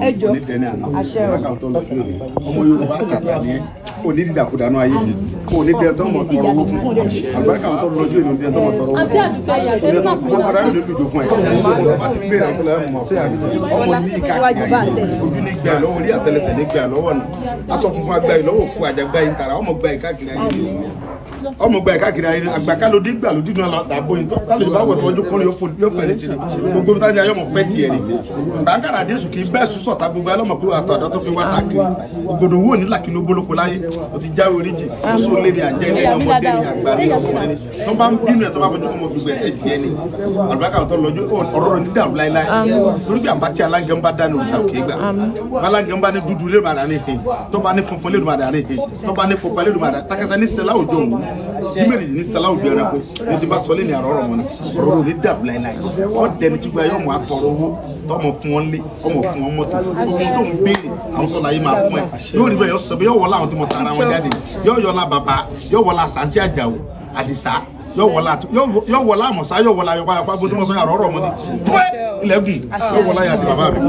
ẹjọ́ àṣẹ ọmọ Yorùbá tàtà ní kò ní dídàkudà náà ayé kò ní dẹ tọmọ tọrọ owó fún àlùbáríkà tó lọ́jọ́ ìlú dẹ tọmọ tọrọ owó àti àdúgbò ẹ̀yà tẹ́sán mi náà ọmọdé ló dùn fún ẹ àti gbé ìrántí lọ́wọ́ mọ̀ ọmọ ní káàkiri ojú ní gbà lọ́wọ́ orí àtẹlẹsẹ̀ ní gbà lọ́wọ́ náà aṣọ funfun agbá yìí lọ́wọ́ fún àjàgbá yìí tara ọmọ gbà yìí káàkiri ayé ọmọ gba ìkáàkiri ayé àgbà kálò dígbà ló dínú àbò yìí tálẹ̀ ìbá wọ̀ tọ́jú kúnlẹ̀ yóò fẹ̀ létí gbogbo bí tájà yọmọ fẹ́ tiẹ̀ ni bàńkàrà àdéṣù kì í bẹ́ẹ̀ sùn sọ̀tà gbogbo ẹlọ́mọ pé àtàdá tó fi wá káàkiri ògòdò wò ní làkínú gbólóko láyé o ti jáwé oríjì sọ lé ní àjẹ́ ní ọmọdé ní àgbà ní ọkùnrin tó bá ń bínú ẹ̀ tó bá fojú ọmọ gbogbo ẹ̀ tiẹ̀ ni àlùbáríkà tó lọ́jọ́ ọ̀rọ̀ ní dàrú láíláí torí bí àbátí aláǹgẹ̀ ń bá dání òrìṣà òkè gbà báláǹgẹ̀ ń bá ní dúdú lè màdà ní ìhìn tó bá ní funfun lè màdà ní ìhìn tó bá ní pupa lè màdà takasa ní sẹlá òjò òun jimeri ní sẹlá òjò ẹranko ní ti bá sọlé ní àrọ ọ̀rọ̀ wọn ni ọ̀rọ̀ ní dàrú láíláí wọn dẹni tí gba yọ ọmọ àtọrọ owó tọmọ fún wọn lé ọmọ fún wọn mọ́tò ohun tó ń béèrè àwọn sọlá yìí máa fún ẹ yóò rí bẹ́ẹ̀ yọ sọ bẹ yọ wọlé àwọn tí mo tara wọn jáde yọ yọlá bàbá yọ wọlá Sàǹsì Àjàó Àdìsá yọ wọlá àmọ̀sá yọ wọlá ayọ̀pá ayọ̀pá gbogbo tí mo sọ yàrá ọ̀rọ̀ wọn ni ilẹ̀kùn yọ wọlá yà àti bàbá mi.